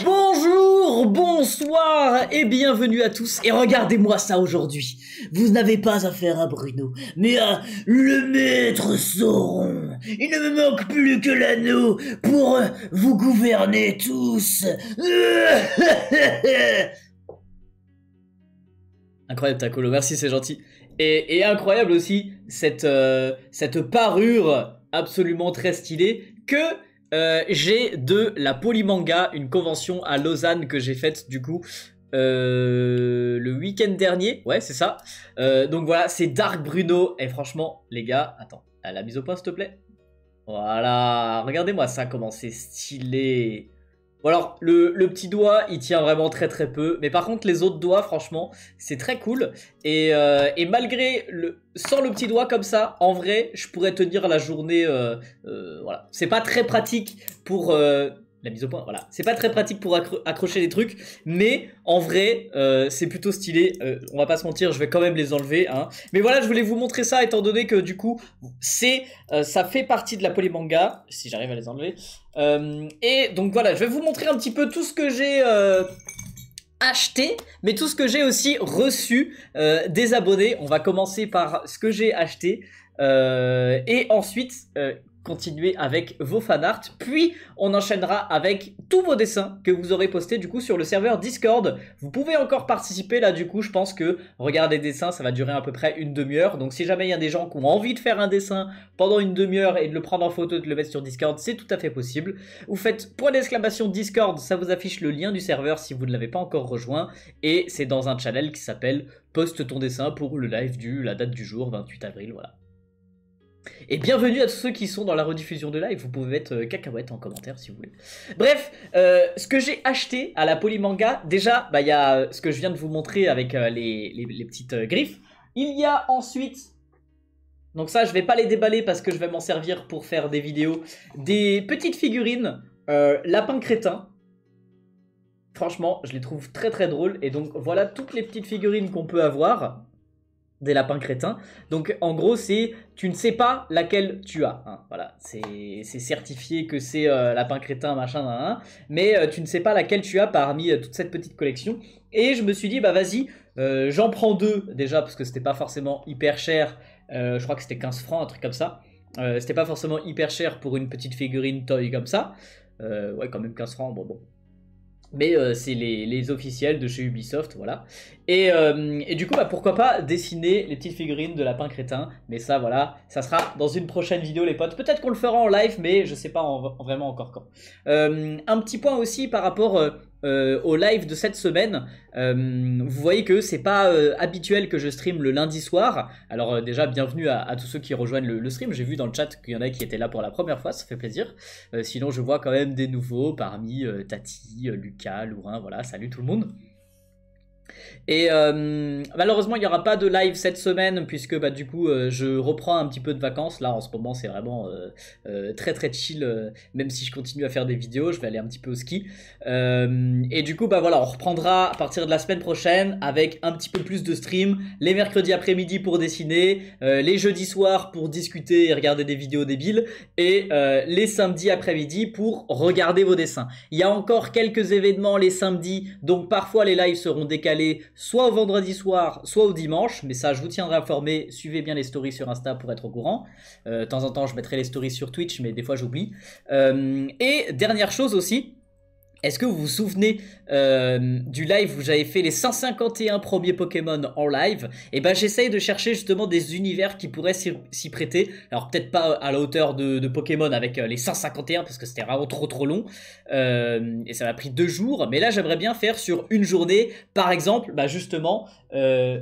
Bonjour, bonsoir et bienvenue à tous. Et regardez-moi ça aujourd'hui. Vous n'avez pas affaire à Bruno, mais à le maître Sauron. Il ne me manque plus que l'anneau pour vous gouverner tous. Incroyable Takolo, merci, c'est gentil. Et incroyable aussi cette parure absolument très stylée que j'ai de la Polymanga, une convention à Lausanne que j'ai faite du coup le week-end dernier. Ouais, c'est ça. Donc voilà, c'est Dark Bruno. Et franchement, les gars, attends, la mise au point s'il te plaît. Voilà, regardez-moi ça, comment c'est stylé. Bon alors, le petit doigt, il tient vraiment très très peu. Mais par contre, les autres doigts, franchement, c'est très cool. Et malgré sans le petit doigt comme ça, en vrai, je pourrais tenir la journée. Voilà, c'est pas très pratique pour la mise au point. Voilà, c'est pas très pratique pour accrocher les trucs, mais en vrai, c'est plutôt stylé. On va pas se mentir, je vais quand même les enlever. Hein. Mais voilà, je voulais vous montrer ça, étant donné que du coup, ça fait partie de la Polymanga, si j'arrive à les enlever. Et donc voilà, je vais vous montrer un petit peu tout ce que j'ai acheté, mais tout ce que j'ai aussi reçu des abonnés. On va commencer par ce que j'ai acheté et ensuite continuer avec vos fanarts, puis on enchaînera avec tous vos dessins que vous aurez postés du coup sur le serveur Discord. Vous pouvez encore participer là, du coup je pense que regarder des dessins ça va durer à peu près une demi-heure, donc si jamais il y a des gens qui ont envie de faire un dessin pendant une demi-heure et de le prendre en photo et de le mettre sur Discord, c'est tout à fait possible. Vous faites point d'exclamation Discord, ça vous affiche le lien du serveur si vous ne l'avez pas encore rejoint, et c'est dans un channel qui s'appelle Poste ton dessin pour le live la date du jour, 28 avril, voilà. Et bienvenue à tous ceux qui sont dans la rediffusion de live, vous pouvez mettre cacahuète en commentaire si vous voulez. Bref, ce que j'ai acheté à la Polymanga, déjà, il y a ce que je viens de vous montrer avec les petites griffes. Il y a ensuite, donc ça je vais pas les déballer parce que je vais m'en servir pour faire des vidéos, des petites figurines lapin crétin. Franchement, je les trouve très très drôles et donc voilà toutes les petites figurines qu'on peut avoir. Des lapins crétins. Donc en gros c'est tu ne sais pas laquelle tu as. Hein. Voilà, c'est certifié que c'est lapin crétin machin, mais tu ne sais pas laquelle tu as parmi toute cette petite collection. Et je me suis dit bah vas-y, j'en prends deux déjà parce que c'était pas forcément hyper cher. Je crois que c'était 15 francs, un truc comme ça. C'était pas forcément hyper cher pour une petite figurine toy comme ça. Ouais, quand même 15 francs, bon. Mais c'est les officiels de chez Ubisoft, voilà. Et du coup, pourquoi pas dessiner les petites figurines de lapin crétin. Mais ça, voilà, ça sera dans une prochaine vidéo, les potes. Peut-être qu'on le fera en live, mais je sais pas vraiment encore quand. Un petit point aussi par rapport au live de cette semaine. Vous voyez que c'est pas habituel que je stream le lundi soir. Alors déjà, bienvenue à tous ceux qui rejoignent le stream. J'ai vu dans le chat qu'il y en a qui étaient là pour la première fois, ça fait plaisir. Sinon, je vois quand même des nouveaux parmi Tati, Lucas, Lourin, voilà, salut tout le monde. Et malheureusement il n'y aura pas de live cette semaine puisque du coup je reprends un petit peu de vacances. Là en ce moment c'est vraiment très très chill, même si je continue à faire des vidéos, je vais aller un petit peu au ski. Et du coup voilà, on reprendra à partir de la semaine prochaine avec un petit peu plus de stream, les mercredis après-midi pour dessiner, les jeudis soirs pour discuter et regarder des vidéos débiles, et les samedis après-midi pour regarder vos dessins. Il y a encore quelques événements les samedis, donc parfois les lives seront décalés soit au vendredi soir, soit au dimanche, mais ça je vous tiendrai informé, suivez bien les stories sur Insta pour être au courant. De temps en temps je mettrai les stories sur Twitch, mais des fois j'oublie. Et dernière chose aussi, est-ce que vous vous souvenez du live où j'avais fait les 151 premiers Pokémon en live? Et j'essaye de chercher justement des univers qui pourraient s'y prêter. Alors peut-être pas à la hauteur de Pokémon avec les 151 parce que c'était vraiment trop long. Et ça m'a pris 2 jours. Mais là j'aimerais bien faire sur une journée, par exemple, justement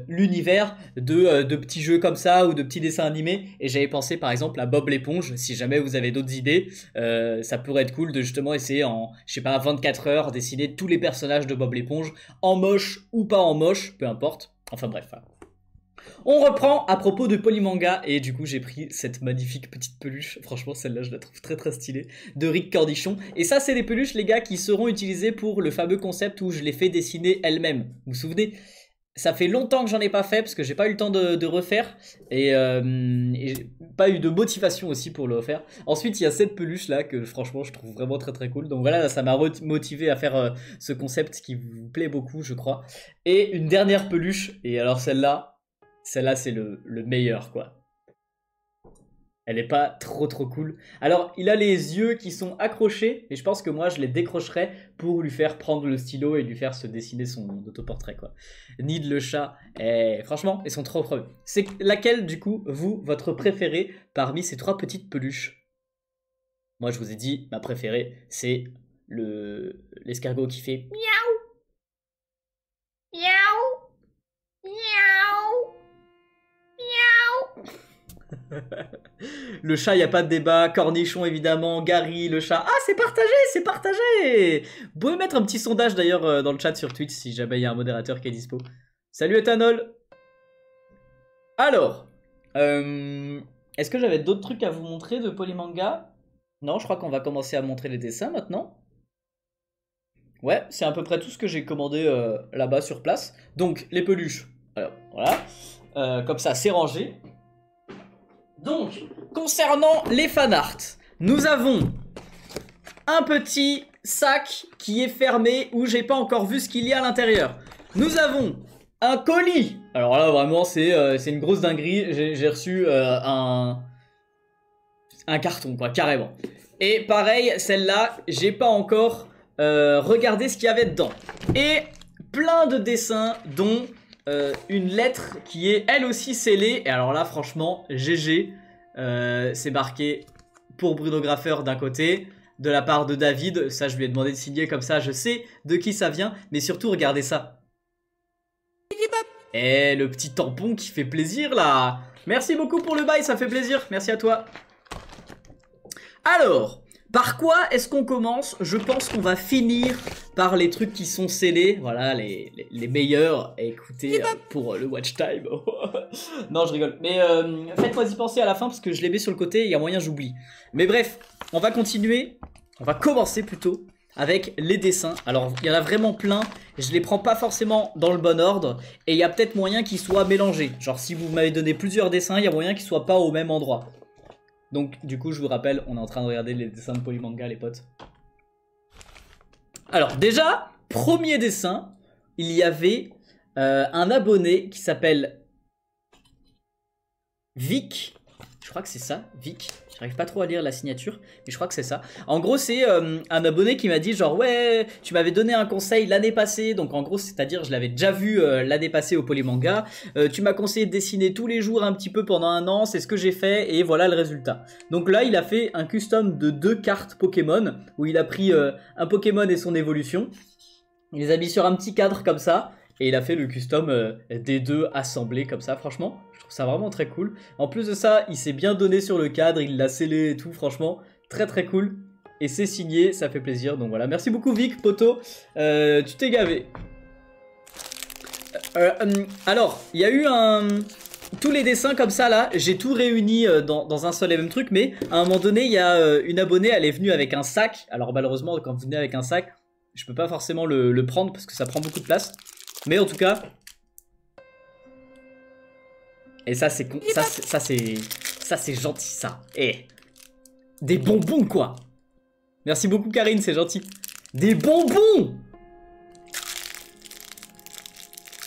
l'univers de petits jeux comme ça ou de petits dessins animés. Et j'avais pensé par exemple à Bob l'éponge. Si jamais vous avez d'autres idées, ça pourrait être cool de justement essayer en, je sais pas, 24 heures dessiner tous les personnages de Bob l'éponge, en moche ou pas en moche, peu importe. Enfin bref. On reprend à propos de Polymanga, et du coup j'ai pris cette magnifique petite peluche, franchement celle-là je la trouve très stylée, de Rick Cordichon. Et ça c'est des peluches les gars qui seront utilisées pour le fameux concept où je les fais dessiner elles-mêmes, vous vous souvenez? Ça fait longtemps que j'en ai pas fait parce que j'ai pas eu le temps de refaire et j'ai pas eu de motivation aussi pour le refaire. Ensuite, il y a cette peluche là que franchement je trouve vraiment très très cool. Donc voilà, ça m'a motivé à faire ce concept qui vous plaît beaucoup, je crois. Et une dernière peluche, et alors celle-là c'est le meilleur quoi. Elle est pas trop cool. Alors, il a les yeux qui sont accrochés, et je pense que moi, je les décrocherai pour lui faire prendre le stylo et lui faire se dessiner son autoportrait, quoi. Nid le chat, franchement, ils sont trop creux. C'est laquelle, du coup, vous, votre préférée parmi ces 3 petites peluches? Moi, je vous ai dit, ma préférée, c'est l'escargot qui fait miaou, miaou, miaou, miaou. Le chat, il n'y a pas de débat. Cornichon, évidemment. Gary, le chat. Ah, c'est partagé, c'est partagé. Vous pouvez mettre un petit sondage d'ailleurs dans le chat sur Twitch si jamais il y a un modérateur qui est dispo. Salut Ethanol. Alors, est-ce que j'avais d'autres trucs à vous montrer de Polymanga? Non, je crois qu'on va commencer à montrer les dessins maintenant. Ouais, c'est à peu près tout ce que j'ai commandé là-bas sur place. Donc, les peluches. Alors, voilà. Comme ça, c'est rangé. Donc, concernant les fanarts, nous avons un petit sac qui est fermé où j'ai pas encore vu ce qu'il y a à l'intérieur. Nous avons un colis. Alors là, vraiment, c'est une grosse dinguerie. J'ai reçu un carton, quoi, carrément. Et pareil, celle-là, j'ai pas encore regardé ce qu'il y avait dedans. Et plein de dessins, dont une lettre qui est elle aussi scellée. Et alors là, franchement, GG. C'est marqué pour Bruno Graffeur d'un côté, de la part de David. Ça, je lui ai demandé de signer, comme ça je sais de qui ça vient. Mais surtout, regardez ça. Et le petit tampon qui fait plaisir là. Merci beaucoup pour le bail, ça fait plaisir. Merci à toi. Alors, par quoi est-ce qu'on commence? Je pense qu'on va finir par les trucs qui sont scellés. Voilà, les meilleurs. Écoutez, pour le watch time. Non, je rigole. Mais faites-moi y penser à la fin parce que je les mets sur le côté. Il y a moyen j'oublie. Mais bref, on va continuer. On va commencer plutôt avec les dessins. Alors, il y en a vraiment plein. Je les prends pas forcément dans le bon ordre. Et il y a peut-être moyen qu'ils soient mélangés. Genre, si vous m'avez donné plusieurs dessins, il y a moyen qu'ils soient pas au même endroit. Donc, du coup, je vous rappelle, on est en train de regarder les dessins de Polymanga, les potes. Alors, déjà, premier dessin, il y avait un abonné qui s'appelle Vic. Je crois que c'est ça, Vic. J'arrive pas trop à lire la signature, mais je crois que c'est ça. En gros, c'est un abonné qui m'a dit genre, ouais, tu m'avais donné un conseil l'année passée. Donc, en gros, c'est-à-dire, je l'avais déjà vu l'année passée au Polymanga. Tu m'as conseillé de dessiner tous les jours un petit peu pendant un an. C'est ce que j'ai fait et voilà le résultat. Donc là, il a fait un custom de 2 cartes Pokémon où il a pris un Pokémon et son évolution. Il les a mis sur un petit cadre comme ça. Et il a fait le custom des 2 assemblés comme ça, franchement, je trouve ça vraiment très cool. En plus de ça, il s'est bien donné sur le cadre, il l'a scellé et tout, franchement, très cool. Et c'est signé, ça fait plaisir, donc voilà. Merci beaucoup Vic, poto, tu t'es gavé. Alors, il y a eu tous les dessins comme ça là, j'ai tout réuni dans un seul et même truc, mais à un moment donné, il y a une abonnée, elle est venue avec un sac. Alors malheureusement, quand vous venez avec un sac, je peux pas forcément le prendre parce que ça prend beaucoup de place. Mais en tout cas, et ça c'est ça c'est gentil ça. Et des bonbons quoi. Merci beaucoup Karine, c'est gentil. Des bonbons.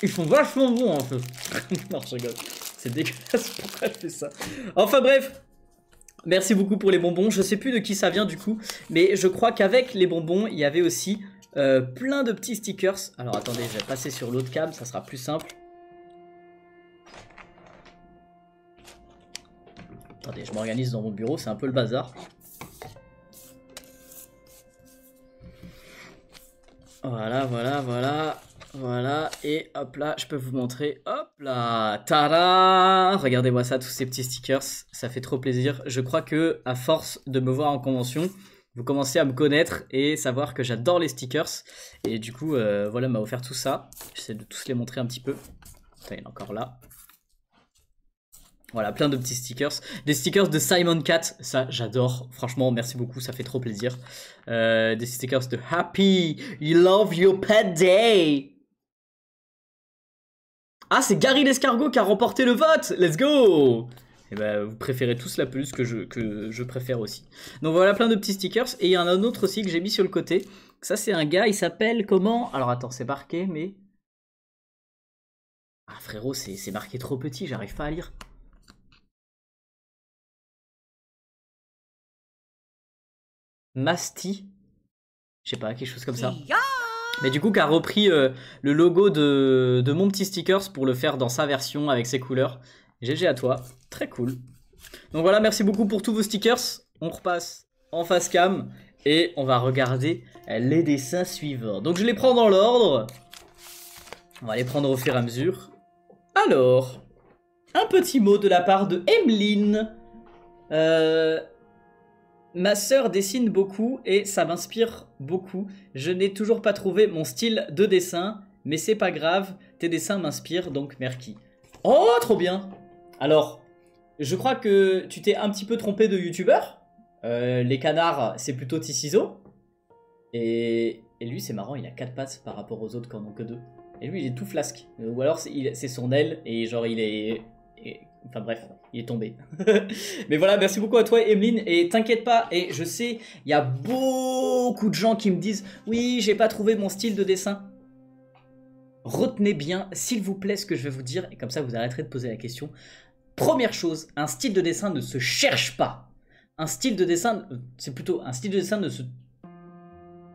Ils sont vachement bons en fait. Non, je rigole. C'est dégueulasse, pourquoi elle fait ça? Enfin bref. Merci beaucoup pour les bonbons. Je sais plus de qui ça vient du coup, mais je crois qu'avec les bonbons, il y avait aussi plein de petits stickers. Alors attendez, je vais passer sur l'autre cam, ça sera plus simple. Attendez, je m'organise dans mon bureau, c'est un peu le bazar. Voilà, et hop là, je peux vous montrer, hop là, tada! Regardez-moi ça, tous ces petits stickers, ça fait trop plaisir. Je crois que à force de me voir en convention, vous commencez à me connaître et savoir que j'adore les stickers. Et du coup, voilà, m'a offert tout ça. J'essaie de tous les montrer un petit peu. Attends, il y en a encore là. Voilà, plein de petits stickers. Des stickers de Simon Cat, ça j'adore. Franchement, merci beaucoup, ça fait trop plaisir. Des stickers de Happy, You Love Your Pet Day. Ah, c'est Gary l'escargot qui a remporté le vote. Let's go. Et bah, vous préférez tous la peluche que je préfère aussi. Donc voilà, plein de petits stickers. Et il y en a un autre aussi que j'ai mis sur le côté. Ça, c'est un gars, il s'appelle comment? Alors attends, c'est marqué, mais... Ah frérot, c'est marqué trop petit, j'arrive pas à lire. Masti. Je sais pas, quelque chose comme ça. Mais du coup, qui a repris le logo de mon petit stickers pour le faire dans sa version avec ses couleurs. GG à toi, très cool. Donc voilà, merci beaucoup pour tous vos stickers. On repasse en face cam et on va regarder les dessins suivants. Donc je les prends dans l'ordre. On va les prendre au fur et à mesure. Alors, un petit mot de la part de Emeline. Ma sœur dessine beaucoup et ça m'inspire beaucoup. Je n'ai toujours pas trouvé mon style de dessin, mais c'est pas grave, tes dessins m'inspirent, donc merci. Oh, trop bien! Alors, je crois que tu t'es un petit peu trompé de youtubeur. Les canards, c'est plutôt Ticiso. Et lui, c'est marrant, il a 4 pattes par rapport aux autres qui en ont que 2. Et lui, il est tout flasque. Ou alors, c'est son aile et genre, il est... Enfin bref, il est tombé. Mais voilà, merci beaucoup à toi Emeline. Et t'inquiète pas, et je sais, il y a beaucoup de gens qui me disent « Oui, j'ai pas trouvé mon style de dessin ». Retenez bien, s'il vous plaît, ce que je vais vous dire, et comme ça vous arrêterez de poser la question. Première chose, un style de dessin ne se cherche pas. Un style de dessin, c'est plutôt un style de dessin ne se...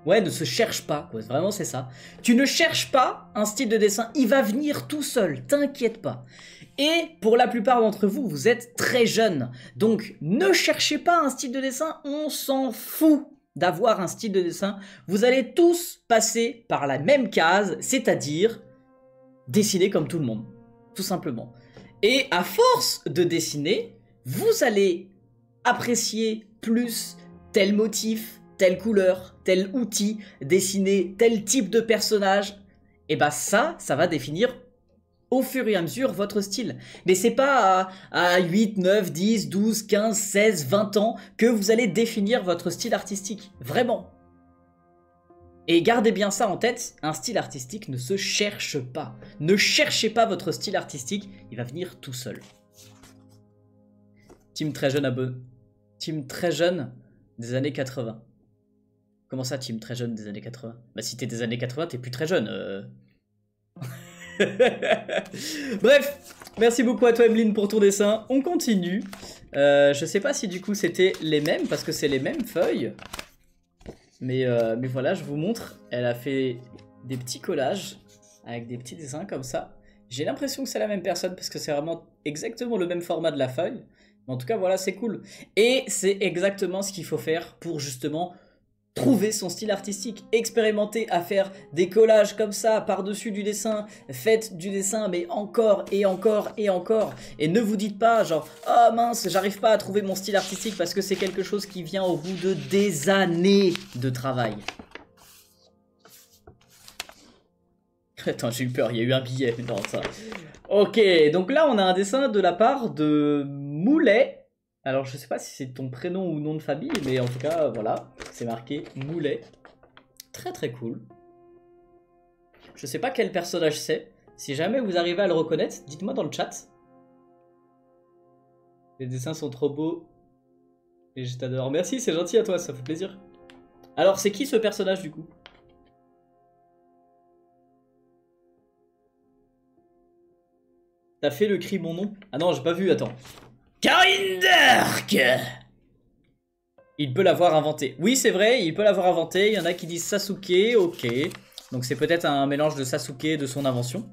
Ouais, ne se cherche pas, quoi. Vraiment c'est ça. Tu ne cherches pas un style de dessin, il va venir tout seul, t'inquiète pas. Et pour la plupart d'entre vous, vous êtes très jeunes. Donc ne cherchez pas un style de dessin, on s'en fout d'avoir un style de dessin. Vous allez tous passer par la même case, c'est-à-dire dessiner comme tout le monde, tout simplement. Et à force de dessiner, vous allez apprécier plus tel motif, telle couleur, tel outil, dessiner tel type de personnage. Et bah ça va définir au fur et à mesure votre style. Mais c'est pas à 8, 9, 10, 12, 15, 16, 20 ans que vous allez définir votre style artistique. Vraiment. Et gardez bien ça en tête, un style artistique ne se cherche pas. Ne cherchez pas votre style artistique, il va venir tout seul. Team très jeune Team très jeune des années 80. Comment ça, team très jeune des années 80? Bah si t'es des années 80, t'es plus très jeune. Bref, merci beaucoup à toi Emeline pour ton dessin. On continue. Je sais pas si du coup c'était les mêmes, parce que c'est les mêmes feuilles. Mais voilà, je vous montre. Elle a fait des petits collages avec des petits dessins comme ça. J'ai l'impression que c'est la même personne parce que c'est vraiment exactement le même format de la feuille. Mais en tout cas, voilà, c'est cool. Et c'est exactement ce qu'il faut faire pour justement trouver son style artistique. Expérimenter à faire des collages comme ça par-dessus du dessin. Faites du dessin, mais encore et encore et encore. Et ne vous dites pas genre « Oh mince, j'arrive pas à trouver mon style artistique » parce que c'est quelque chose qui vient au bout de des années de travail. Attends, j'ai eu peur, il y a eu un billet dans ça. Ok, donc là on a un dessin de la part de Moulet. Alors je sais pas si c'est ton prénom ou nom de famille, mais en tout cas voilà, c'est marqué Moulet. Très très cool. Je sais pas quel personnage c'est. Si jamais vous arrivez à le reconnaître, dites-moi dans le chat. Les dessins sont trop beaux. Et je t'adore. Merci, c'est gentil à toi, ça fait plaisir. Alors c'est qui ce personnage du coup? T'as fait le cri mon nom? Ah non, j'ai pas vu, attends. Karine Dark! Il peut l'avoir inventé. Oui, c'est vrai, il peut l'avoir inventé. Il y en a qui disent Sasuke, ok. Donc c'est peut-être un mélange de Sasuke et de son invention.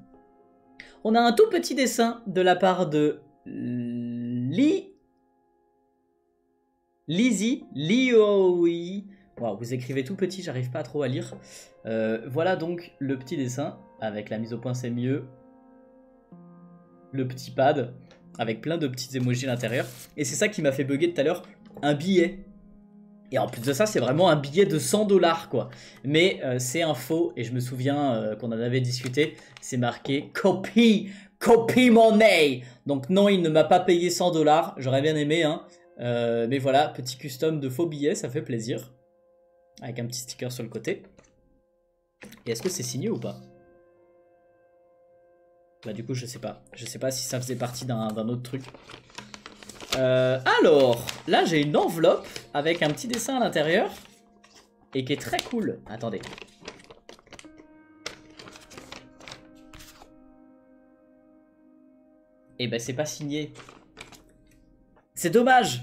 On a un tout petit dessin de la part de Lizzy, Lioi. Wow, vous écrivez tout petit, j'arrive pas trop à lire. Voilà donc le petit dessin. Avec la mise au point, c'est mieux. Le petit pad avec plein de petits emojis à l'intérieur. Et c'est ça qui m'a fait bugger tout à l'heure, un billet. Et en plus de ça, c'est vraiment un billet de 100 $ quoi. Mais c'est un faux, et je me souviens qu'on en avait discuté, c'est marqué copy money. Donc non, il ne m'a pas payé 100 $, j'aurais bien aimé, hein. Mais voilà, petit custom de faux billets, ça fait plaisir. Avec un petit sticker sur le côté. Et est-ce que c'est signé ou pas? Bah du coup je sais pas. Je sais pas si ça faisait partie d'un autre truc. Alors, là j'ai une enveloppe avec un petit dessin à l'intérieur. Et qui est très cool. Attendez. Et ben c'est pas signé. C'est dommage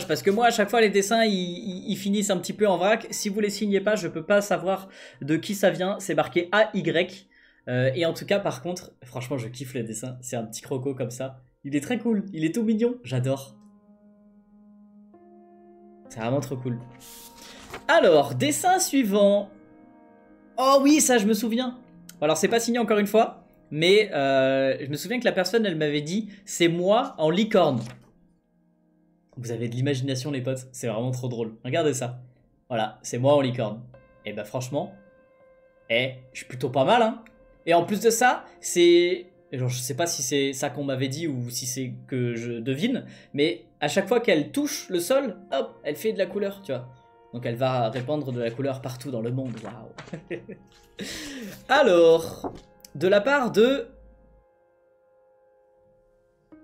parce que moi à chaque fois les dessins ils finissent un petit peu en vrac. Si vous les signez pas, je peux pas savoir de qui ça vient. C'est marqué AY. Et en tout cas par contre, franchement je kiffe les dessins. C'est un petit croco comme ça. Il est très cool, il est tout mignon, j'adore. C'est vraiment trop cool. Alors, dessin suivant. Oh oui, ça je me souviens. Alors c'est pas signé encore une fois. Mais je me souviens que la personne elle m'avait dit c'est moi en licorne. Vous avez de l'imagination les potes, c'est vraiment trop drôle. Regardez ça. Voilà, c'est moi en licorne. Et bah franchement, je suis plutôt pas mal hein. Et en plus de ça, c'est... Genre, je sais pas si c'est ça qu'on m'avait dit ou si c'est que je devine. Mais à chaque fois qu'elle touche le sol, hop, elle fait de la couleur, tu vois. Donc elle va répandre de la couleur partout dans le monde. Waouh. Alors, de la part de...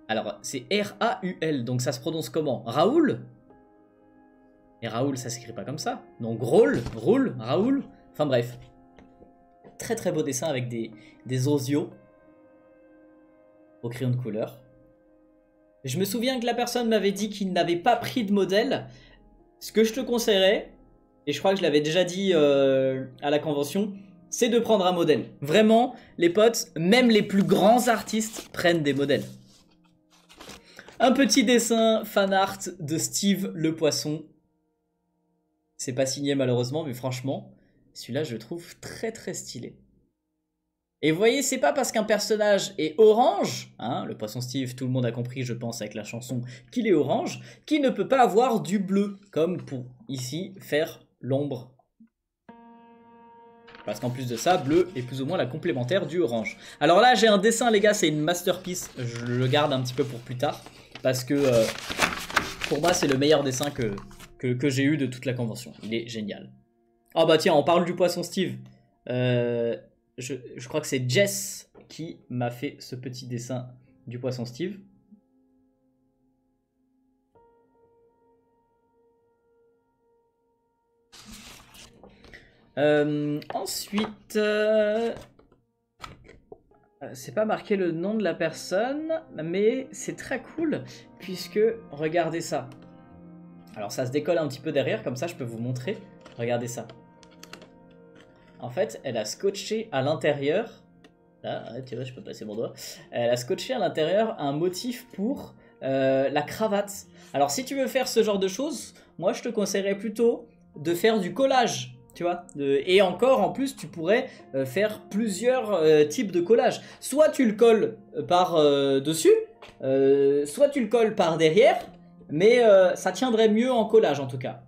Alors, c'est R-A-U-L, donc ça se prononce comment? Raoul? Et Raoul, ça s'écrit pas comme ça. Donc Raoul, Raoul. Enfin bref. Très très beau dessin avec des osios au crayon de couleur. Je me souviens que la personne m'avait dit qu'il n'avait pas pris de modèle. Ce que je te conseillerais, et je crois que je l'avais déjà dit à la convention, c'est de prendre un modèle. Vraiment, les potes, même les plus grands artistes prennent des modèles. Un petit dessin fan art de Steve le Poisson. C'est pas signé malheureusement, mais franchement, celui-là je le trouve très très stylé. Et vous voyez, c'est pas parce qu'un personnage est orange, hein, le poisson Steve, tout le monde a compris, je pense, avec la chanson, qu'il est orange, qu'il ne peut pas avoir du bleu, comme pour ici faire l'ombre. Parce qu'en plus de ça, bleu est plus ou moins la complémentaire du orange. Alors là, j'ai un dessin, les gars, c'est une masterpiece, je le garde un petit peu pour plus tard, parce que pour moi, c'est le meilleur dessin que j'ai eu de toute la convention. Il est génial. Oh bah tiens, on parle du poisson Steve. Je crois que c'est Jess qui m'a fait ce petit dessin du poisson Steve. Ensuite, c'est pas marqué le nom de la personne, mais c'est très cool puisque regardez ça. Alors ça se décolle un petit peu derrière, comme ça je peux vous montrer. Regardez ça. En fait, elle a scotché à l'intérieur. Là, tu vois, je peux passer mon doigt. Elle a scotché à l'intérieur un motif pour la cravate. Alors, si tu veux faire ce genre de choses, moi, je te conseillerais plutôt de faire du collage. Tu vois, et encore, en plus, tu pourrais faire plusieurs types de collage. Soit tu le colles par dessus, soit tu le colles par derrière, mais ça tiendrait mieux en collage, en tout cas.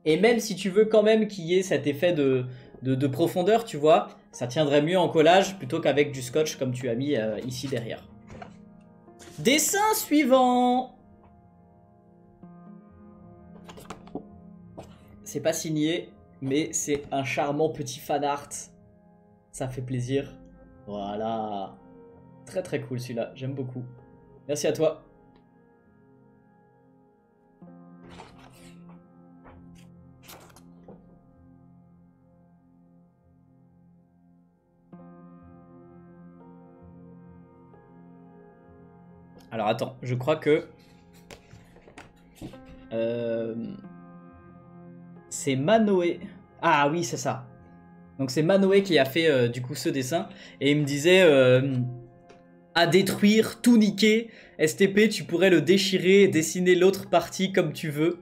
Et même si tu veux quand même qu'il y ait cet effet de profondeur, tu vois, ça tiendrait mieux en collage plutôt qu'avec du scotch comme tu as mis ici derrière. Dessin suivant. C'est pas signé, mais c'est un charmant petit fan art. Ça fait plaisir. Voilà. Très très cool celui-là, j'aime beaucoup. Merci à toi. Alors attends, je crois que c'est Manoé. Ah oui, c'est ça. Donc c'est Manoé qui a fait du coup ce dessin. Et il me disait à détruire, tout niquer. STP, tu pourrais le déchirer, dessiner l'autre partie comme tu veux.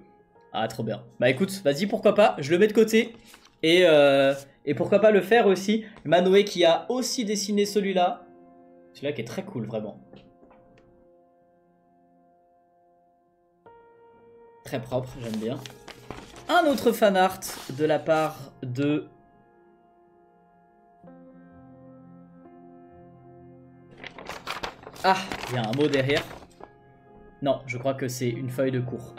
Ah, trop bien. Bah écoute, vas-y, pourquoi pas. Je le mets de côté. Et pourquoi pas le faire aussi. Manoé qui a aussi dessiné celui-là. Celui-là qui est très cool, vraiment. Très propre, j'aime bien. Un autre fan art de la part de... Ah, il y a un mot derrière. Non, je crois que c'est une feuille de cours.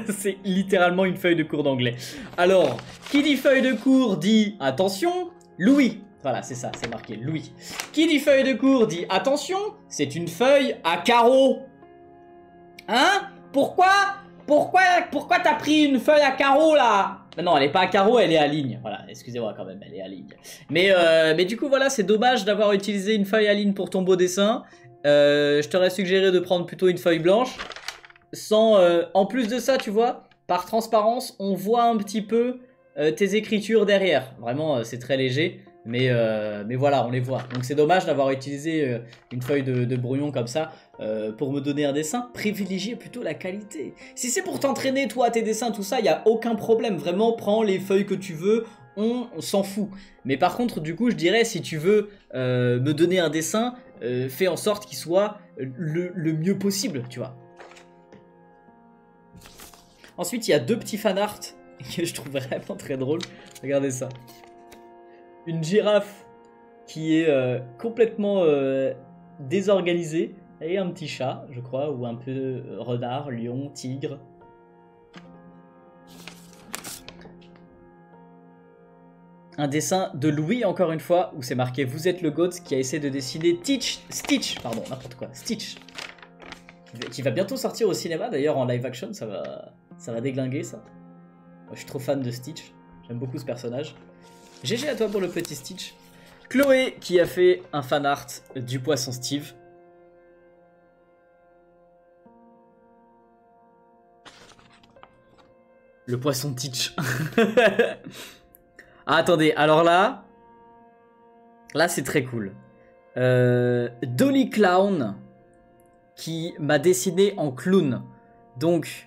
C'est littéralement une feuille de cours d'anglais. Alors, qui dit feuille de cours dit... Attention, Louis. Voilà, c'est ça, c'est marqué Louis. Qui dit feuille de cours dit attention, c'est une feuille à carreaux. Hein? Pourquoi t'as pris une feuille à carreaux là? Non, elle est pas à carreaux, elle est à ligne. Voilà, excusez-moi quand même, elle est à ligne. Mais du coup, voilà, c'est dommage d'avoir utilisé une feuille à ligne pour ton beau dessin. Je t'aurais suggéré de prendre plutôt une feuille blanche. En plus de ça, tu vois, par transparence, on voit un petit peu tes écritures derrière. Vraiment, c'est très léger. Mais voilà, on les voit. Donc c'est dommage d'avoir utilisé une feuille de brouillon comme ça pour me donner un dessin. Privilégiez plutôt la qualité. Si c'est pour t'entraîner, toi, tes dessins, tout ça, il n'y a aucun problème. Vraiment, prends les feuilles que tu veux, on s'en fout. Mais par contre, du coup, je dirais, si tu veux me donner un dessin, fais en sorte qu'il soit le mieux possible, tu vois. Ensuite, il y a 2 petits fanarts que je trouve vraiment très drôles. Regardez ça. Une girafe qui est complètement désorganisée et un petit chat, je crois, ou un peu renard, lion, tigre. Un dessin de Louis, encore une fois, où c'est marqué « Vous êtes le GOAT » qui a essayé de dessiner Stitch, pardon, n'importe quoi, Stitch. Qui va bientôt sortir au cinéma, d'ailleurs en live action, ça va déglinguer ça. Moi, je suis trop fan de Stitch, j'aime beaucoup ce personnage. GG à toi pour le petit Stitch. Chloé qui a fait un fan art du poisson Steve. Le poisson Stitch. Ah, attendez, alors là c'est très cool. Dolly Clown qui m'a dessiné en clown. Donc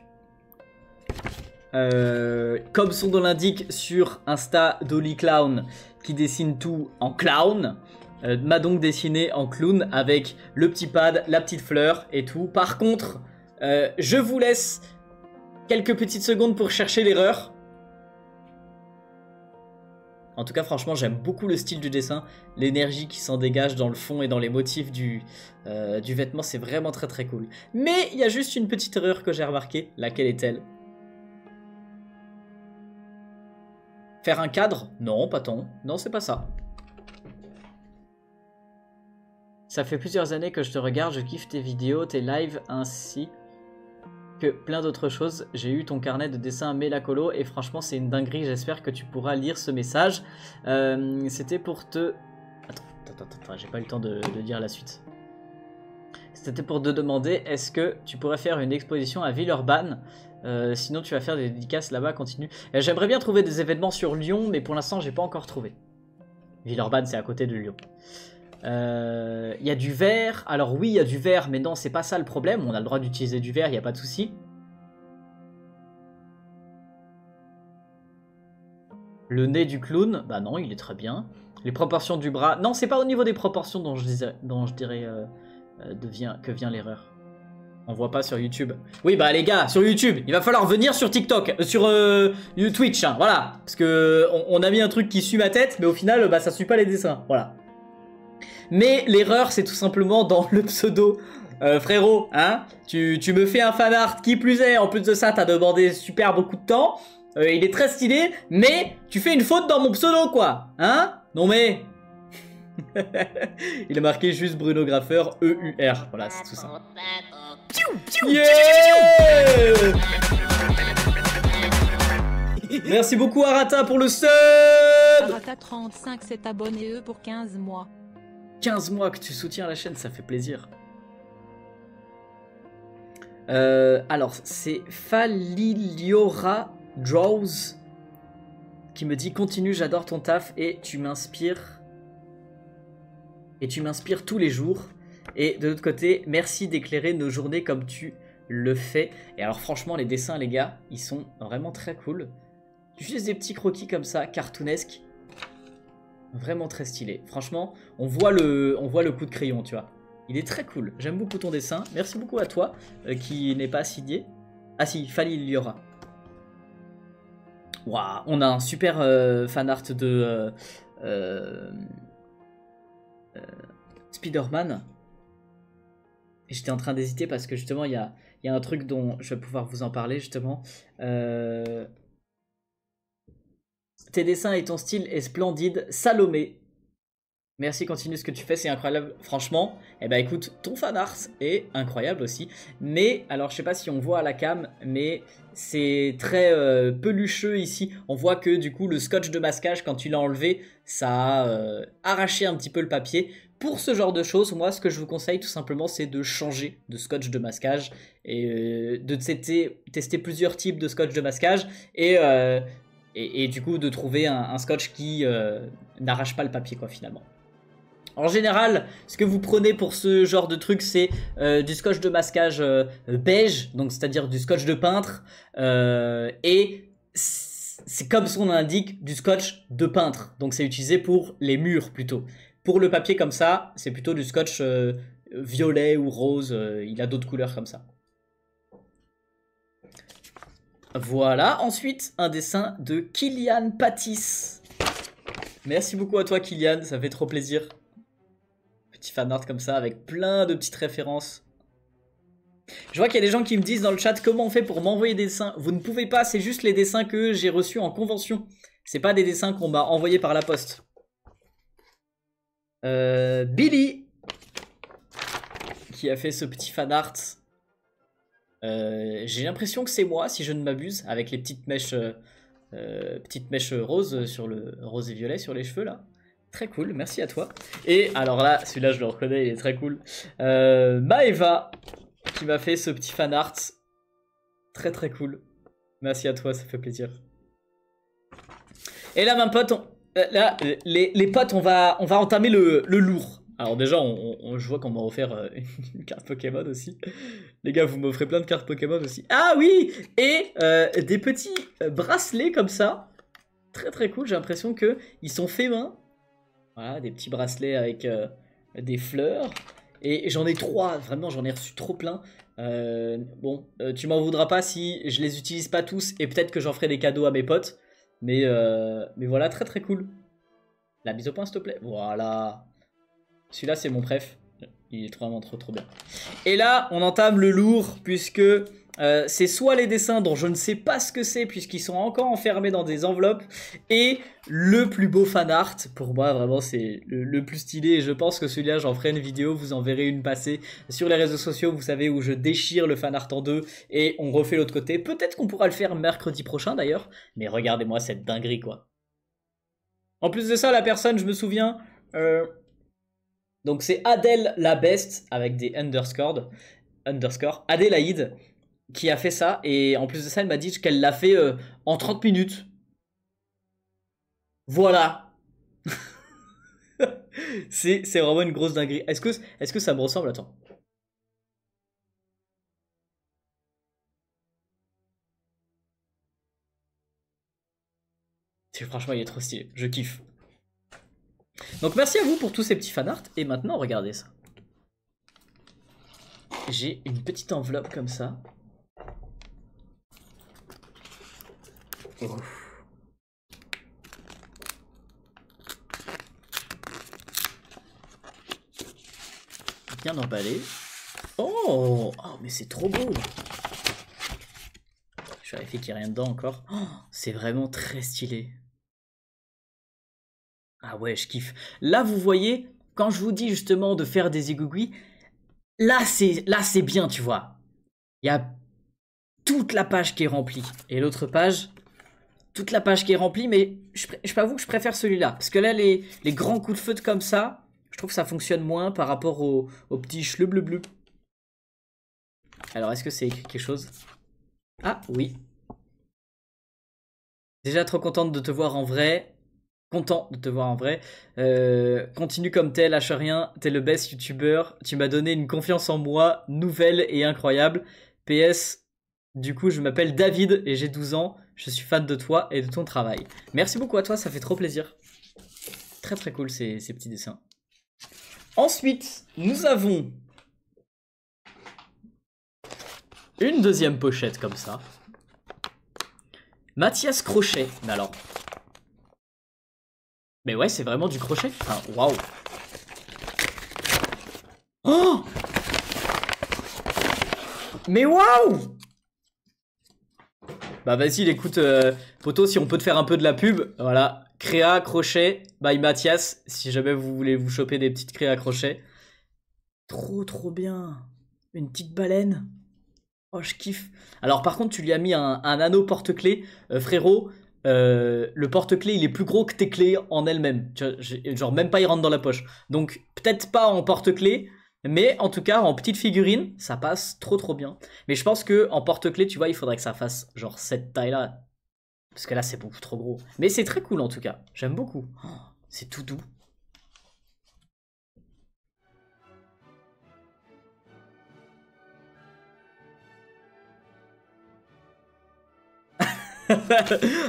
comme son nom l'indique sur Insta, Dolly Clown qui dessine tout en clown m'a donc dessiné en clown avec le petit pad, la petite fleur et tout. Par contre, je vous laisse quelques petites secondes pour chercher l'erreur. En tout cas, franchement, j'aime beaucoup le style du dessin, l'énergie qui s'en dégage dans le fond et dans les motifs du vêtement, c'est vraiment très très cool. Mais il y a juste une petite erreur que j'ai remarquée, laquelle est-elle? Faire un cadre? Non, pas tant. Non, c'est pas ça. Ça fait plusieurs années que je te regarde, je kiffe tes vidéos, tes lives, ainsi que plein d'autres choses. J'ai eu ton carnet de dessin Mélacolo et franchement, c'est une dinguerie. J'espère que tu pourras lire ce message. C'était pour te... Attends, j'ai pas eu le temps de dire la suite. C'était pour te demander, est-ce que tu pourrais faire une exposition à Villeurbanne? Sinon tu vas faire des dédicaces là-bas, continue. J'aimerais bien trouver des événements sur Lyon, mais pour l'instant j'ai pas encore trouvé. Villeurbanne c'est à côté de Lyon. Il y a du verre, alors oui il y a du verre, mais non c'est pas ça le problème, on a le droit d'utiliser du verre, il n'y a pas de souci. Le nez du clown, bah non il est très bien. Les proportions du bras, non c'est pas au niveau des proportions dont je dirais que vient l'erreur. On voit pas sur YouTube. Oui bah les gars, sur YouTube, il va falloir venir sur TikTok, sur Twitch, hein, voilà. Parce que on a mis un truc qui suit ma tête, mais au final, bah, ça suit pas les dessins, voilà. Mais l'erreur, c'est tout simplement dans le pseudo. Frérot, hein, tu me fais un fan art, qui plus est, en plus de ça, t'as demandé super beaucoup de temps. Il est très stylé, mais tu fais une faute dans mon pseudo, quoi. Hein? Non mais... Il a marqué juste Bruno Graffeur, EUR. Voilà, c'est tout ça. Yeah! Merci beaucoup Arata pour le sub. Arata 35 s'est abonné pour 15 mois. 15 mois que tu soutiens la chaîne, ça fait plaisir. Alors, c'est Faliliora Draws qui me dit continue, j'adore ton taf et tu m'inspires. Et tu m'inspires tous les jours. Et de l'autre côté, merci d'éclairer nos journées comme tu le fais. Et alors franchement, les dessins, les gars, ils sont vraiment très cool. Juste des petits croquis comme ça, cartoonesques. Vraiment très stylé. Franchement, on voit le coup de crayon, tu vois. Il est très cool. J'aime beaucoup ton dessin. Merci beaucoup à toi qui n'est pas signé. Ah si, Fali, il y aura. Waouh, on a un super fan art de Spider-Man. Et j'étais en train d'hésiter parce que justement, il y a un truc dont je vais pouvoir vous en parler justement. Tes dessins et ton style est splendide. Salomé Merci, continue ce que tu fais, c'est incroyable. Franchement, eh ben écoute, ton fan art est incroyable aussi. Mais, alors je sais pas si on voit à la cam, mais c'est très pelucheux ici. On voit que du coup le scotch de masquage, quand tu l'as enlevé, ça a arraché un petit peu le papier. Pour ce genre de choses, moi ce que je vous conseille tout simplement, c'est de changer de scotch de masquage. Et de tester plusieurs types de scotch de masquage. Et du coup de trouver un scotch qui n'arrache pas le papier quoi finalement. En général, ce que vous prenez pour ce genre de truc, c'est du scotch de masquage beige, donc c'est-à-dire du scotch de peintre, et c'est comme son nom l'indique, du scotch de peintre, donc c'est utilisé pour les murs plutôt. Pour le papier comme ça, c'est plutôt du scotch violet ou rose, il a d'autres couleurs comme ça. Voilà, ensuite un dessin de Kylian Patis. Merci beaucoup à toi Kylian, ça fait trop plaisir. Petit fan art comme ça avec plein de petites références. Je vois qu'il y a des gens qui me disent dans le chat comment on fait pour m'envoyer des dessins. Vous ne pouvez pas, c'est juste les dessins que j'ai reçus en convention. C'est pas des dessins qu'on m'a envoyés par la poste. Billy qui a fait ce petit fan art. J'ai l'impression que c'est moi si je ne m'abuse avec les petites mèches roses sur le rose et violet sur les cheveux là. Très cool, merci à toi. Et alors là, celui-là je le reconnais, il est très cool. Maeva qui m'a fait ce petit fan art. Très très cool. Merci à toi, ça fait plaisir. Et là, mes potes, les potes, on va entamer le lourd. Alors déjà, je vois qu'on m'a offert une carte Pokémon aussi. Les gars, vous m'offrez plein de cartes Pokémon aussi. Ah oui. Et des petits bracelets comme ça. Très très cool, j'ai l'impression qu'ils sont faits main. Voilà, des petits bracelets avec des fleurs. Et j'en ai 3, vraiment j'en ai reçu trop plein. Bon, tu m'en voudras pas si je les utilise pas tous. Et peut-être que j'en ferai des cadeaux à mes potes. Mais voilà, très très cool. La mise au point s'il te plaît. Voilà. Celui-là c'est mon préf. Il est vraiment trop bien. Et là, on entame le lourd puisque c'est soit les dessins dont je ne sais pas ce que c'est puisqu'ils sont encore enfermés dans des enveloppes et le plus beau fan art. Pour moi, vraiment, c'est le plus stylé et je pense que celui-là, j'en ferai une vidéo. Vous en verrez une passer sur les réseaux sociaux, vous savez, où je déchire le fan art en deux et on refait l'autre côté. Peut-être qu'on pourra le faire mercredi prochain d'ailleurs. Mais regardez-moi cette dinguerie, quoi. En plus de ça, la personne, je me souviens... Donc c'est Adèle la Best avec des underscore Adélaïde qui a fait ça et en plus de ça elle m'a dit qu'elle l'a fait en 30 minutes. Voilà. C'est vraiment une grosse dinguerie. Est-ce que ça me ressemble? Attends. Franchement il est trop stylé, je kiffe. Donc merci à vous pour tous ces petits fanarts. Et maintenant regardez ça. J'ai une petite enveloppe comme ça. Oh. Bien emballé. Oh, mais c'est trop beau. Je vérifie qu'il n'y a rien dedans encore. Oh, c'est vraiment très stylé. Ah ouais, je kiffe. Là, vous voyez, quand je vous dis justement de faire des égouis, là c'est bien, tu vois. Il y a toute la page qui est remplie. Et l'autre page, toute la page qui est remplie, mais je t'avoue que je préfère celui-là. Parce que là, les grands coups de feutre comme ça, je trouve que ça fonctionne moins par rapport au petit chleu bleu. Alors, est-ce que c'est écrit quelque chose? Ah, oui. Déjà trop contente de te voir en vrai. Content de te voir en vrai. Continue comme tel, lâche rien. T'es le best youtubeur. Tu m'as donné une confiance en moi nouvelle et incroyable. PS, du coup, je m'appelle David et j'ai 12 ans. Je suis fan de toi et de ton travail. Merci beaucoup à toi, ça fait trop plaisir. Très très cool ces petits dessins. Ensuite, nous avons une deuxième pochette comme ça. Mathias Crochet. Mais alors... Mais ouais, c'est vraiment du crochet. Enfin, waouh. Oh! Mais waouh! Bah vas-y, écoute, poto, si on peut te faire un peu de la pub, voilà. Créa, crochet, by Mathias, si jamais vous voulez vous choper des petites créas crochet. Trop bien. Une petite baleine. Oh, je kiffe. Alors par contre, tu lui as mis un anneau porte-clés. Frérot, le porte-clés, il est plus gros que tes clés en elles-mêmes. Genre même pas il rentre dans la poche. Donc peut-être pas en porte-clés, mais en tout cas en petite figurine, ça passe trop bien. Mais je pense que en porte-clés, tu vois, il faudrait que ça fasse genre cette taille-là. Parce que là, c'est beaucoup trop gros. Mais c'est très cool en tout cas. J'aime beaucoup. Oh, c'est tout doux.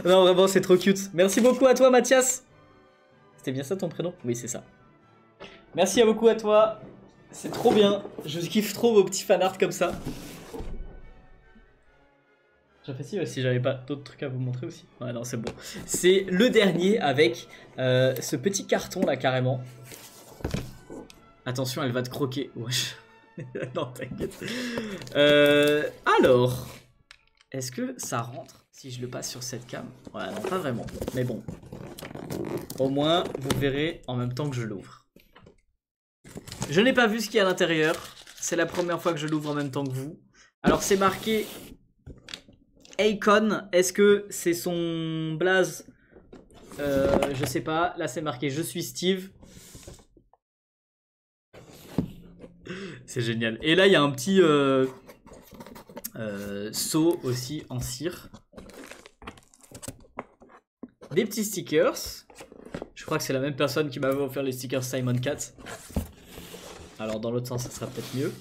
Non, vraiment, c'est trop cute. Merci beaucoup à toi, Mathias. C'était bien ça ton prénom? Oui, c'est ça. Merci beaucoup à toi. C'est trop bien. Je kiffe trop vos petits fanarts comme ça. J'apprécie si j'avais pas d'autres trucs à vous montrer aussi. Ouais, non, c'est bon. C'est le dernier avec ce petit carton là, carrément. Attention, elle va te croquer. Wesh. Non, t'inquiète. Alors, est-ce que ça rentre si je le passe sur cette cam? Ouais, non, pas vraiment. Mais bon. Au moins, vous verrez en même temps que je l'ouvre. Je n'ai pas vu ce qu'il y a à l'intérieur. C'est la première fois que je l'ouvre en même temps que vous. Alors, c'est marqué Akon. Est-ce que c'est son blaze? Je sais pas. Là, c'est marqué Je suis Steve. C'est génial. Et là, il y a un petit seau aussi en cire. Des petits stickers. Je crois que c'est la même personne qui m'avait offert les stickers Simon Cat. Alors dans l'autre sens, ça sera peut-être mieux.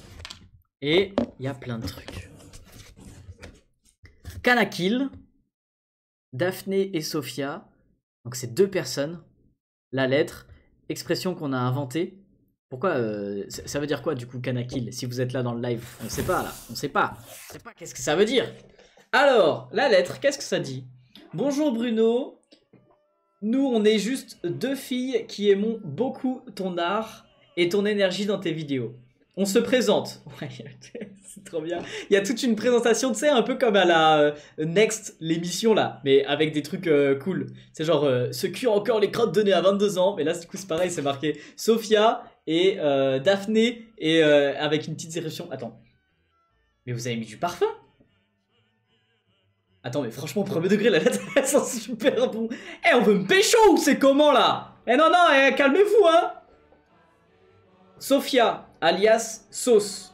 Et il y a plein de trucs. Kanakil, Daphné et Sophia. Donc c'est deux personnes. La lettre, expression qu'on a inventée. Pourquoi ça veut dire quoi du coup Kanakil? Si vous êtes là dans le live, on sait pas là, on sait pas. On sait pas qu'est-ce que ça veut dire. Alors, la lettre, qu'est-ce que ça dit? Bonjour Bruno. Nous, on est juste deux filles qui aimons beaucoup ton art et ton énergie dans tes vidéos. On se présente. Ouais, c'est trop bien. Il y a toute une présentation, tu sais, un peu comme à la Next, l'émission là, mais avec des trucs cool. C'est genre, ce cul a encore les crottes de nez à 22 ans. Mais là, du coup, c'est pareil, c'est marqué Sophia et Daphné et avec une petite description. Attends. Mais vous avez mis du parfum? Attends, mais franchement, premier degré, la lettre, elle sent super bon. Eh, on veut me pécho ou c'est comment là? Eh non, non, calmez-vous, hein. Sophia, alias Sauce.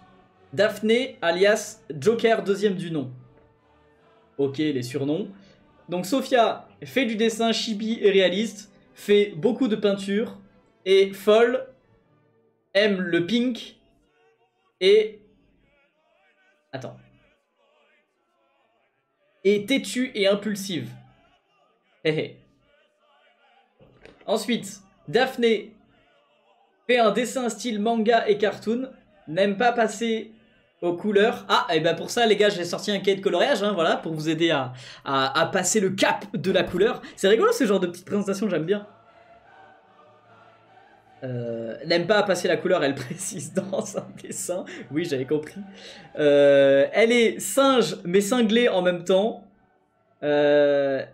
Daphné, alias Joker, deuxième du nom. Ok, les surnoms. Donc Sophia fait du dessin chibi et réaliste, fait beaucoup de peinture, est folle, aime le pink, et... Attends. Est têtue et impulsive. Ensuite, Daphné fait un dessin style manga et cartoon, n'aime pas passer aux couleurs. Ah, et ben pour ça les gars, j'ai sorti un cahier de coloriage, hein, voilà, pour vous aider à passer le cap de la couleur. C'est rigolo ce genre de petite présentation, j'aime bien. N'aime pas passer la couleur, elle précise dans un dessin. Oui, j'avais compris. Elle est singe mais cinglée en même temps. Elle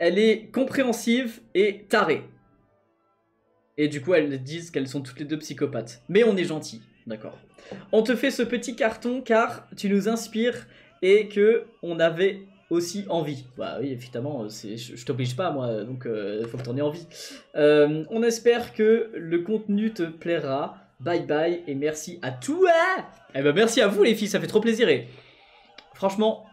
est compréhensive et tarée. Et du coup, elles disent qu'elles sont toutes les deux psychopathes. Mais on est gentils, d'accord. On te fait ce petit carton car tu nous inspires et que on avait aussi envie. Bah oui, évidemment, je t'oblige pas, moi, donc faut que t'en aies envie. On espère que le contenu te plaira. Bye bye et merci à toi. Eh ben merci à vous les filles, ça fait trop plaisir. Et franchement,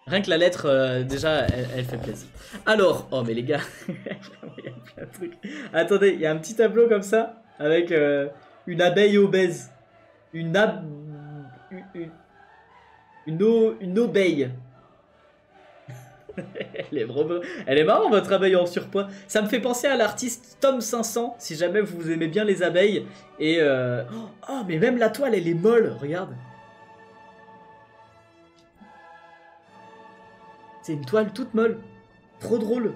rien que la lettre, déjà, elle fait plaisir. Alors, oh mais les gars, il y a plein de trucs. Attendez, il y a un petit tableau comme ça, avec une abeille obèse. Une abeille. Elle est marrante votre abeille en surpoids. Ça me fait penser à l'artiste Tom 500, si jamais vous aimez bien les abeilles. Et oh mais même la toile elle est molle, regarde. C'est une toile toute molle. Trop drôle.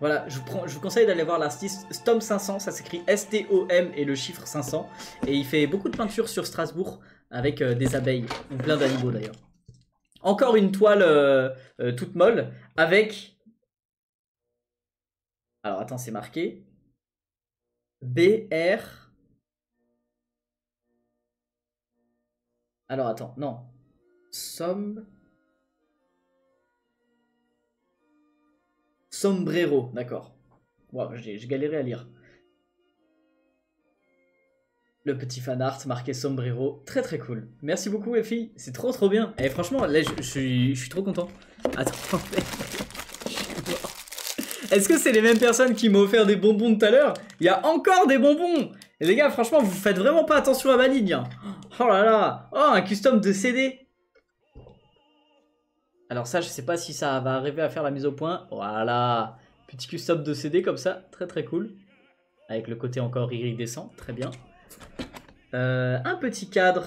Voilà, je vous conseille d'aller voir l'artiste Stom 500, ça s'écrit S-T-O-M et le chiffre 500. Et il fait beaucoup de peintures sur Strasbourg avec des abeilles, ou plein d'animaux d'ailleurs. Encore une toile toute molle avec... Alors attends, c'est marqué. BR... Alors attends, non. Sombrero, d'accord. Wow, j'ai galéré à lire. Le petit fan art marqué Sombrero, très très cool. Merci beaucoup les filles, c'est trop bien. Et franchement, là je suis trop content. Attends, est-ce que c'est les mêmes personnes qui m'ont offert des bonbons tout à l'heure? Il y a encore des bonbons. Et les gars, franchement, vous faites vraiment pas attention à ma ligne. Hein. Oh là là. Oh, un custom de CD. Alors ça, je sais pas si ça va arriver à faire la mise au point. Voilà. Petit custom de CD comme ça. Très très cool. Avec le côté encore iridescent. Très bien. Un petit cadre.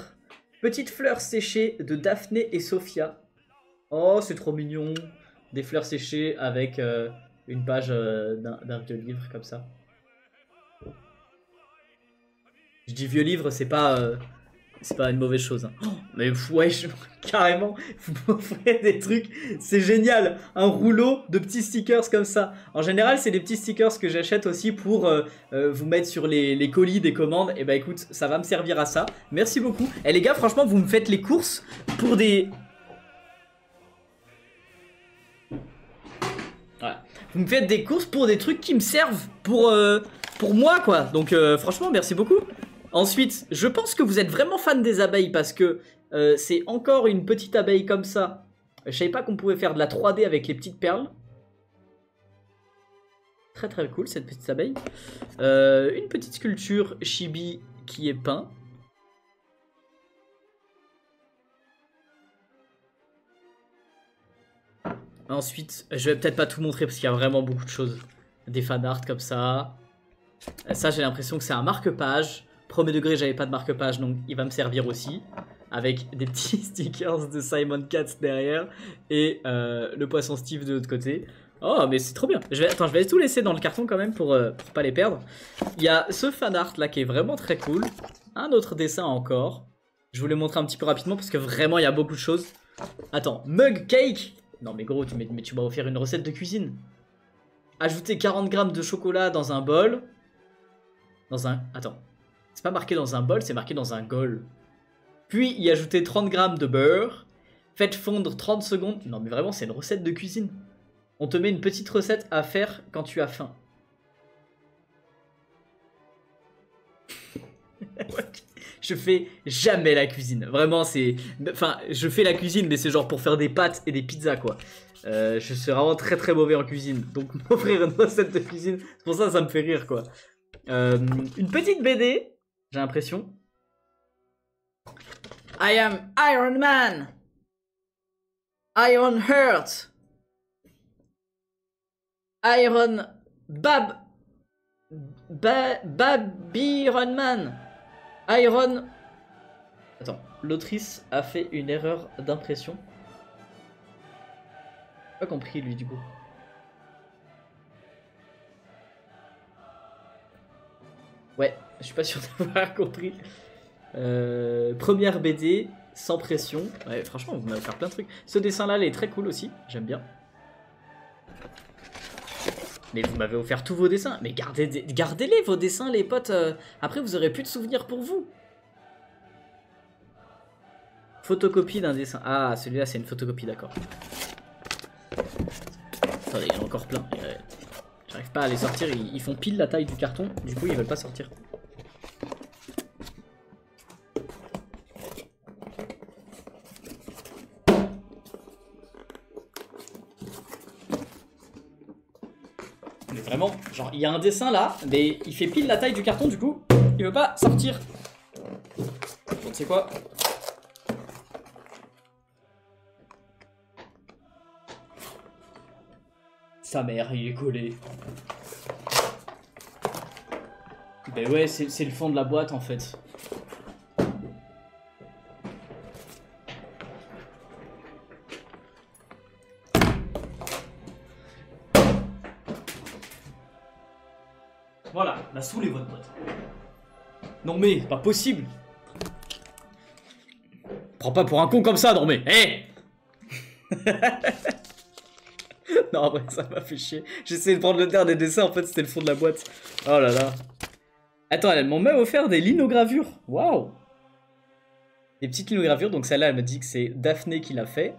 Petite fleur séchée de Daphné et Sophia. Oh, c'est trop mignon. Des fleurs séchées avec... une page d'un vieux livre comme ça. Je dis vieux livre, c'est pas une mauvaise chose. Hein. Oh, mais ouais, carrément, vous m'offrez des trucs, c'est génial. Un rouleau de petits stickers comme ça. En général, c'est des petits stickers que j'achète aussi pour vous mettre sur les colis des commandes. Et bah écoute, ça va me servir à ça. Merci beaucoup. Et les gars, franchement, vous me faites les courses pour des... Voilà. Vous me faites des courses pour des trucs qui me servent pour moi quoi. Donc franchement merci beaucoup. Ensuite je pense que vous êtes vraiment fan des abeilles parce que c'est encore une petite abeille comme ça. Je savais pas qu'on pouvait faire de la 3D avec les petites perles. Très très cool cette petite abeille. Une petite sculpture chibi qui est peint. Ensuite, je vais peut-être pas tout montrer parce qu'il y a vraiment beaucoup de choses. Des fan art comme ça. Ça, j'ai l'impression que c'est un marque-page. Premier degré, j'avais pas de marque-page, donc il va me servir aussi. Avec des petits stickers de Simon Katz derrière. Et le poisson Steve de l'autre côté. Oh, mais c'est trop bien. Attends, je vais tout laisser dans le carton quand même pour pas les perdre. Il y a ce fan art là qui est vraiment très cool. Un autre dessin encore. Je vous le montre un petit peu rapidement parce que vraiment, il y a beaucoup de choses. Attends, mug cake. Non mais gros, tu m'as offert une recette de cuisine. Ajouter 40 grammes de chocolat dans un bol. Attends. C'est pas marqué dans un bol, c'est marqué dans un bol. Puis y ajouter 30 grammes de beurre. Faites fondre 30 secondes. Non mais vraiment, c'est une recette de cuisine. On te met une petite recette à faire quand tu as faim. Je fais jamais la cuisine. Vraiment, c'est... Enfin, je fais la cuisine, mais c'est genre pour faire des pâtes et des pizzas, quoi. Je suis vraiment très très mauvais en cuisine. Donc, m'offrir une recette de cuisine, c'est pour ça que ça me fait rire, quoi. Une petite BD, j'ai l'impression. I am Iron Man. Iron Heart. Iron... Babyron Man. Iron... Attends, l'autrice a fait une erreur d'impression. Pas compris lui du coup. Ouais, je suis pas sûr d'avoir compris. Première BD, sans pression. Ouais, franchement, vous m'avez fait plein de trucs. Ce dessin là, il est très cool aussi, j'aime bien. Mais vous m'avez offert tous vos dessins. Mais gardez-les vos dessins les potes. Après vous aurez plus de souvenirs pour vous. Photocopie d'un dessin. Ah celui-là c'est une photocopie, d'accord. Attendez, il y en a encore plein. J'arrive pas à les sortir, ils font pile la taille du carton. Du coup ils veulent pas sortir. Mais vraiment, genre il y a un dessin là, mais il fait pile la taille du carton, du coup il veut pas sortir. Bon, tu sais quoi? Sa mère, il est collé. Ben ouais, c'est le fond de la boîte en fait. Voilà, la saoulé votre boîte. Non mais, pas possible. Prends pas pour un con comme ça, non mais, hé hey. Non, en vrai, ça m'a fait chier. J'essayais de prendre le dernier dessin, en fait, c'était le fond de la boîte. Oh là là. Attends, elle m'a même offert des linogravures. Waouh. Des petites linogravures, donc celle-là, elle me dit que c'est Daphné qui l'a fait.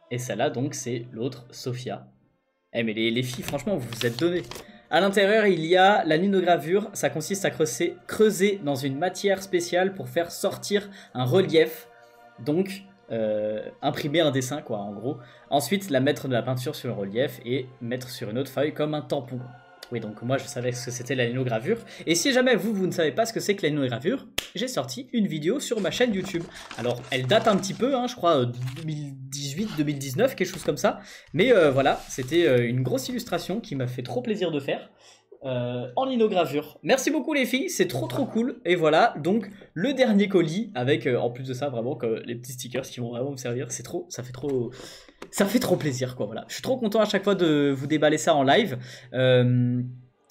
Et celle-là, donc, c'est l'autre, Sophia. Eh, mais les filles, franchement, vous vous êtes donnés. À l'intérieur, il y a la linogravure. Ça consiste à creuser dans une matière spéciale pour faire sortir un relief. Donc, imprimer un dessin, quoi, en gros. Ensuite, la mettre de la peinture sur le relief et mettre sur une autre feuille comme un tampon. Oui, donc moi, je savais ce que c'était la linogravure. Et si jamais vous ne savez pas ce que c'est que la linogravure, j'ai sorti une vidéo sur ma chaîne YouTube. Alors, elle date un petit peu, hein, je crois 2018-2019, quelque chose comme ça. Mais voilà, c'était une grosse illustration qui m'a fait trop plaisir de faire. En linogravure. Merci beaucoup les filles, c'est trop cool. Et voilà, donc le dernier colis avec en plus de ça vraiment que les petits stickers qui vont vraiment me servir. C'est trop, ça fait trop plaisir quoi. Voilà, je suis trop content à chaque fois de vous déballer ça en live.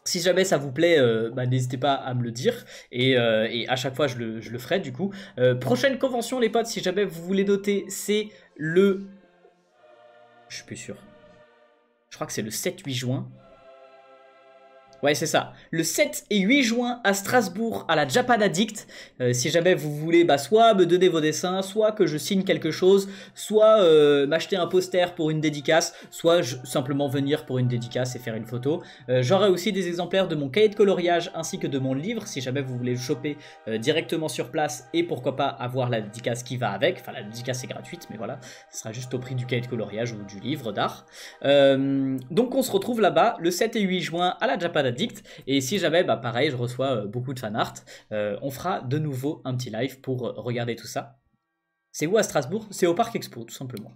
Si jamais ça vous plaît, n'hésitez pas à me le dire et à chaque fois je le ferai du coup. Prochaine convention les potes, si jamais vous voulez noter, c'est le... Je suis plus sûr. Je crois que c'est le 7-8 juin. Ouais, c'est ça. Le 7 et 8 juin à Strasbourg, à la Japan Addict. Si jamais vous voulez soit me donner vos dessins, soit que je signe quelque chose, soit m'acheter un poster pour une dédicace, soit simplement venir pour une dédicace et faire une photo. J'aurai aussi des exemplaires de mon cahier de coloriage ainsi que de mon livre, si jamais vous voulez le choper directement sur place et pourquoi pas avoir la dédicace qui va avec. Enfin, la dédicace est gratuite, mais voilà, ce sera juste au prix du cahier de coloriage ou du livre d'art. Donc on se retrouve là-bas le 7 et 8 juin à la Japan Addict. Et si jamais, pareil, je reçois beaucoup de fan art, on fera de nouveau un petit live pour regarder tout ça. C'est où à Strasbourg? C'est au Parc Expo, tout simplement.